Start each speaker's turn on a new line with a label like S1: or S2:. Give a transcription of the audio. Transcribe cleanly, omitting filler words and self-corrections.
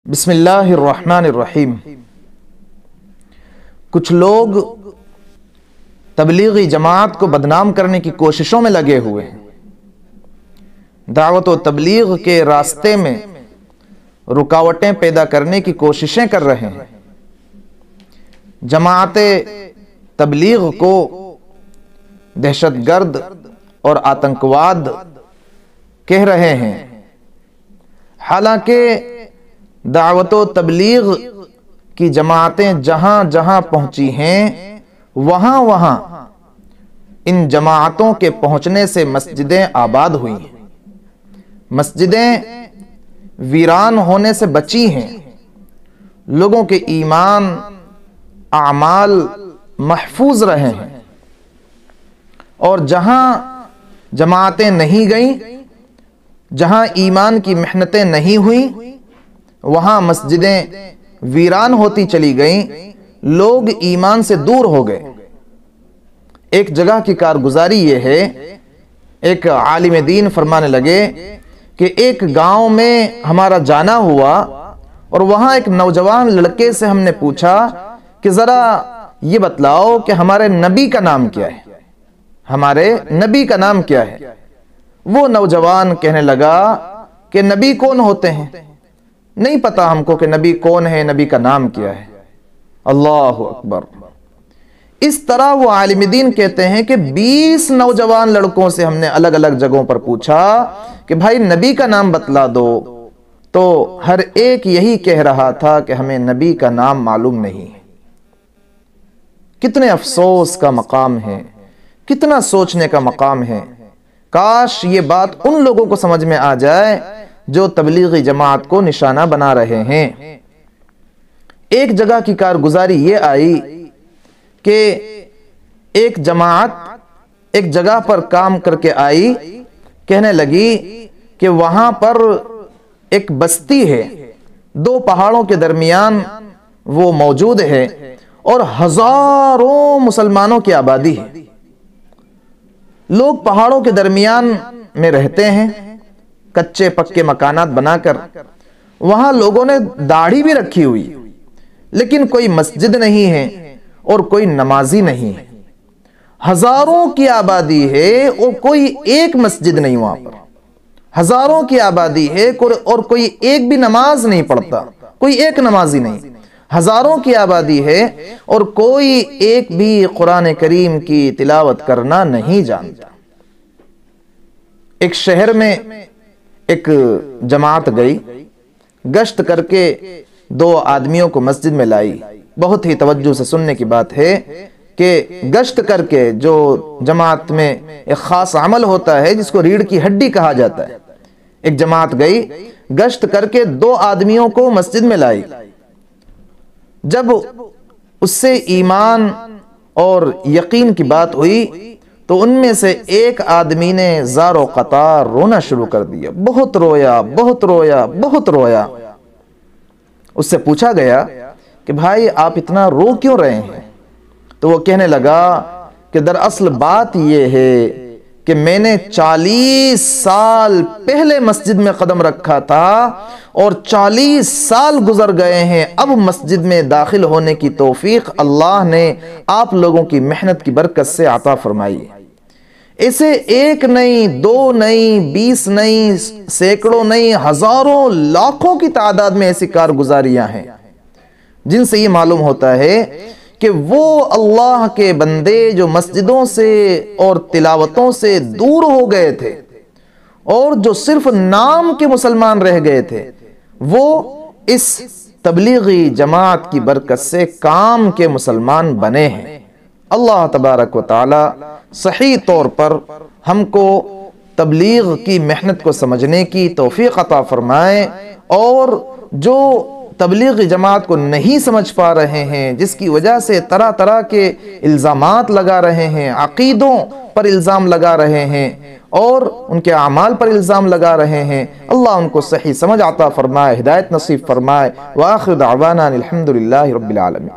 S1: बिस्मिल्लाहिर्रहमानिर्रहीम। कुछ लोग तबलीगी जमात को बदनाम करने की कोशिशों में लगे हुए हैं। दावत व तबलीग के रास्ते में रुकावटें पैदा करने की कोशिशें कर रहे हैं। जमाते तबलीग को दहशतगर्द और आतंकवाद कह रहे हैं। हालांकि दावत व तबलीग की जमातें जहां जहां पहुंची हैं वहां वहां इन जमातों के पहुंचने से मस्जिदें आबाद हुई हैं, मस्जिदें वीरान होने से बची हैं, लोगों के ईमान आमाल महफूज रहे हैं। और जहां जमातें नहीं गईं, जहां ईमान की मेहनतें नहीं हुई, वहां मस्जिदें वीरान होती चली गईं, लोग ईमान से दूर हो गए। एक जगह की कारगुजारी यह है, एक आलिम दीन फरमाने लगे कि एक गांव में हमारा जाना हुआ और वहां एक नौजवान लड़के से हमने पूछा कि जरा ये बतलाओ कि हमारे नबी का नाम क्या है, हमारे नबी का नाम क्या है। वो नौजवान कहने लगा कि नबी कौन होते हैं, नहीं पता हमको कि नबी कौन है, नबी का नाम क्या है। अल्लाहु अकबर। इस तरह वो आलिम दीन कहते हैं कि 20 नौजवान लड़कों से हमने अलग अलग जगहों पर पूछा कि भाई नबी का नाम बतला दो, तो हर एक यही कह रहा था कि हमें नबी का नाम मालूम नहीं है। कितने अफसोस का मकाम है, कितना सोचने का मकाम है। काश ये बात उन लोगों को समझ में आ जाए जो तबलीगी जमात को निशाना बना रहे हैं। एक जगह की कारगुजारी ये आई कि एक जमात एक जगह पर काम करके आई, कहने लगी कि वहां पर एक बस्ती है, 2 पहाड़ों के दरमियान वो मौजूद है और हजारों मुसलमानों की आबादी है। लोग पहाड़ों के दरमियान में रहते हैं, कच्चे पक्के मकानात बनाकर। वहां लोगों ने दाढ़ी भी रखी हुई, लेकिन कोई मस्जिद नहीं है और कोई नमाजी नहीं है। हजारों की आबादी है और कोई एक मस्जिद नहीं वहां पर। हजारों की आबादी है और कोई एक भी नमाज नहीं पढ़ता, कोई एक नमाजी नहीं। हजारों की आबादी है और कोई एक भी कुरान करीम की तिलावत करना नहीं जानता। एक शहर में एक जमात गई, गश्त करके 2 आदमियों को मस्जिद में लाई। बहुत ही तवज्जो से सुनने की बात है कि गश्त करके जो जमात में एक खास अमल होता है जिसको रीढ़ की हड्डी कहा जाता है, एक जमात गई, गश्त करके 2 आदमियों को मस्जिद में लाई। जब उससे ईमान और यकीन की बात हुई तो उनमें से एक आदमी ने ज़ारो क़तार रोना शुरू कर दिया। बहुत रोया, बहुत रोया, बहुत रोया। उससे पूछा गया कि भाई आप इतना रो क्यों रहे हैं? तो वो कहने लगा कि दरअसल बात यह है कि मैंने 40 साल पहले मस्जिद में कदम रखा था और 40 साल गुजर गए हैं। अब मस्जिद में दाखिल होने की तौफीक अल्लाह ने आप लोगों की मेहनत की बरकत से अता फरमाई। इसे 1 नहीं, 2 नहीं, 20 नहीं, सैकड़ों नहीं, हजारों लाखों की तादाद में ऐसी कारगुजारियां हैं जिनसे ये मालूम होता है कि वो अल्लाह के बंदे जो मस्जिदों से और तिलावतों से दूर हो गए थे और जो सिर्फ नाम के मुसलमान रह गए थे, वो इस तबलीगी जमात की बरकत से काम के मुसलमान बने हैं। अल्लाह तबारक व तआला सही तौर पर हमको तबलीग की मेहनत को समझने की तौफीक अता फरमाए और जो तबलीगी जमात को नहीं समझ पा रहे हैं, जिसकी वजह से तरह तरह के इल्ज़ामात लगा रहे हैं, अक़ीदों पर इल्ज़ाम लगा रहे हैं और उनके अमाल पर इल्ज़ाम लगा रहे हैं, अल्लाह उनको सही समझ अता फरमाए, हिदायत नसीब फरमाए। व आखिर दावाना अनिल हम्दुलिल्लाहि रब्बिल आलमीन।